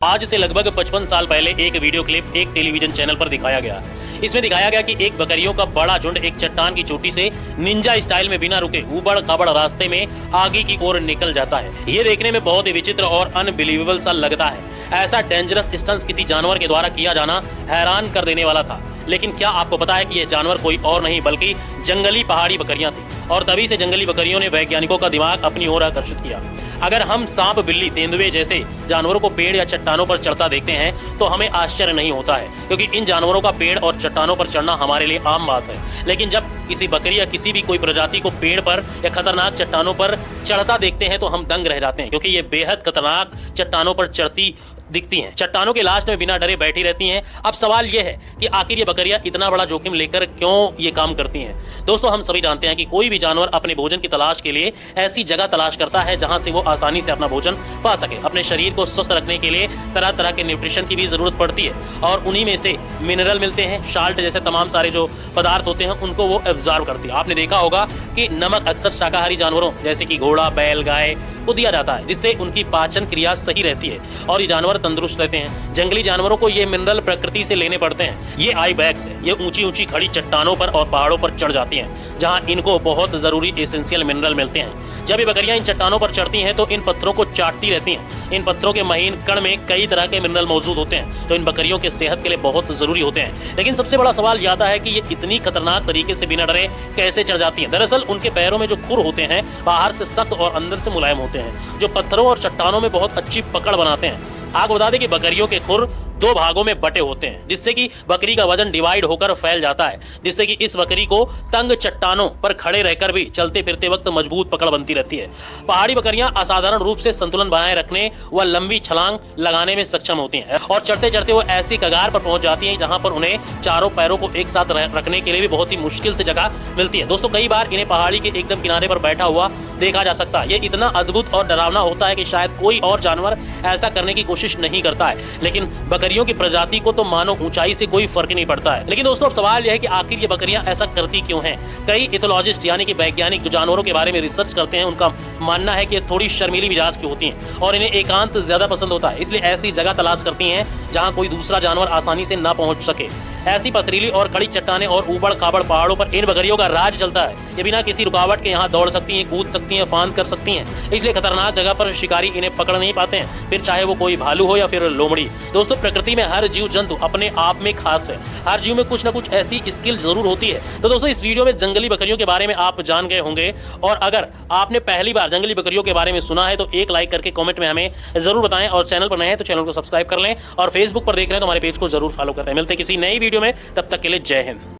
आज से लगभग 55 साल पहले एक वीडियो क्लिप एक टेलीविजन चैनल पर दिखाया गया। इसमें दिखाया गया कि एक बकरियों का बड़ा झुंड एक चट्टान की चोटी से निंजा स्टाइल में बिना रुके ऊबड़ खाबड़ रास्ते में आगे की ओर निकल जाता है। ये देखने में बहुत ही विचित्र और अनबिलीवेबल सा लगता है। ऐसा डेंजरस स्टंट किसी जानवर के द्वारा किया जाना हैरान कर देने वाला था। लेकिन क्या आपको पता है कि यह जानवर कोई और नहीं बल्कि जंगली पहाड़ी बकरियां थी, और तभी से जंगली बकरियों ने वैज्ञानिकों का दिमाग अपनी ओर आकर्षित किया। अगर हम सांप, बिल्ली, तेंदुए जैसे जानवरों को पेड़ या चट्टानों पर चढ़ता देखते हैं तो हमें आश्चर्य नहीं होता है, क्योंकि इन जानवरों का पेड़ और चट्टानों पर चढ़ना हमारे लिए आम बात है। लेकिन जब किसी बकरी या किसी भी कोई प्रजाति को पेड़ पर या खतरनाक चट्टानों पर चढ़ता देखते हैं तो हम दंग रह जाते हैं, क्योंकि ये बेहद खतरनाक चट्टानों पर चढ़ती दिखती हैं। चट्टानों के लास्ट में बिना डरे बैठी रहती हैं। अब सवाल यह है कि आखिर ये बकरियां इतना बड़ा जोखिम लेकर क्यों ये काम करती हैं। दोस्तों, हम सभी जानते हैं कि कोई भी जानवर अपने भोजन की तलाश के लिए ऐसी जगह तलाश करता है जहां से वो आसानी से अपना भोजन पा सके। अपने शरीर को स्वस्थ रखने के लिए तरह तरह के न्यूट्रिशन की भी जरूरत पड़ती है, और उन्हीं में से मिनरल मिलते हैं। साल्ट जैसे तमाम सारे जो पदार्थ होते हैं उनको वो एब्जॉर्ब करती है। आपने देखा होगा कि नमक अक्सर शाकाहारी जानवरों जैसे कि घोड़ा, बैल, गाय को दिया जाता है, जिससे उनकी पाचन क्रिया सही रहती है और ये जानवर तंदुरुस्त रहते हैं। जंगली जानवरों को ये मिनरल प्रकृति से लेने पड़ते हैं। ये आइबैक्स है, ये ऊंची ऊंची खड़ी चट्टानों पर और पहाड़ों पर चढ़ जाती हैं, जहां इनको बहुत जरूरी एसेंशियल मिनरल मिलते हैं। जब ये बकरियां इन चट्टानों पर चढ़ती हैं तो इन पत्थरों को चाटती रहती हैं। इन पत्थरों के महीन कण में कई तरह के मिनरल मौजूद होते हैं, जो इन बकरियों के सेहत के लिए बहुत जरूरी होते हैं। लेकिन सबसे बड़ा सवाल यह आता है कि ये इतनी खतरनाक तरीके से बिना डरे कैसे चढ़ जाती हैं। दरअसल उनके पैरों में जो खुर होते हैं बाहर से सख्त और अंदर से मुलायम होते हैं, जो पत्थरों और चट्टानों में बहुत अच्छी पकड़ बनाते हैं। आपको बता दें कि बकरियों के खुर दो भागों में बटे होते हैं, जिससे कि बकरी का वजन डिवाइड होकर फैल जाता है, जिससे कि इस बकरी को तंग चट्टानों पर खड़े रहकर भी चलते फिरते वक्त मजबूत पकड़ बनती रहती है। पहाड़ी बकरियां असाधारण रूप से संतुलन बनाए रखने व लंबी छलांग लगाने में सक्षम होती हैं, और चढ़ते चढ़ते वो ऐसी कगार पर पहुंच जाती हैं जहां पर उन्हें चारों पैरों को एक साथ रखने के लिए भी बहुत ही मुश्किल से जगह मिलती है। दोस्तों, कई बार इन्हें पहाड़ी के एकदम किनारे पर बैठा हुआ देखा जा सकता है। ये इतना अद्भुत और डरावना होता है कि शायद कोई और जानवर ऐसा करने की कोशिश नहीं करता है, लेकिन बकरियों की प्रजाति को तो मानो ऊंचाई से कोई फर्क नहीं पड़ता है। लेकिन दोस्तों, अब सवाल यह है कि आखिर ये बकरियां ऐसा करती क्यों हैं। कई इथोलॉजिस्ट यानी कि वैज्ञानिक जो जानवरों के बारे में रिसर्च करते हैं, उनका मानना है कि ये थोड़ी शर्मीली मिजाज की होती हैं और इन्हें एकांत ज्यादा पसंद होता है, इसलिए ऐसी जगह तलाश करती हैं जहां कोई दूसरा जानवर आसानी से ना पहुंच सके। ऐसी पथरीली और कड़ी चट्टानें और ऊबड़ खाबड़ पहाड़ों पर इन बकरियों का राज चलता है। ये बिना किसी रुकावट के यहाँ दौड़ सकती हैं, कूद सकती हैं, फांद कर सकती हैं, इसलिए खतरनाक जगह पर शिकारी इन्हें पकड़ नहीं पाते हैं, फिर चाहे वो कोई भालू हो या फिर लोमड़ी। दोस्तों, प्रकृति में हर जीव जंतु अपने आप में खास है। हर जीव में कुछ ना कुछ ऐसी स्किल जरूर होती है। तो दोस्तों, इस वीडियो में जंगली बकरियों के बारे में आप जान गए होंगे, और अगर आपने पहली बार जंगली बकरियों के बारे में सुना है तो एक लाइक करके कमेंट में हमें जरूर बताएं, और चैनल पर नए हैं तो चैनल को सब्सक्राइब कर लें, और फेसबुक पर देख रहे हैं तो हमारे पेज को जरूर फॉलो करते हैं। मिलते हैं किसी नई वीडियो में, तब तक के लिए जय हिंद।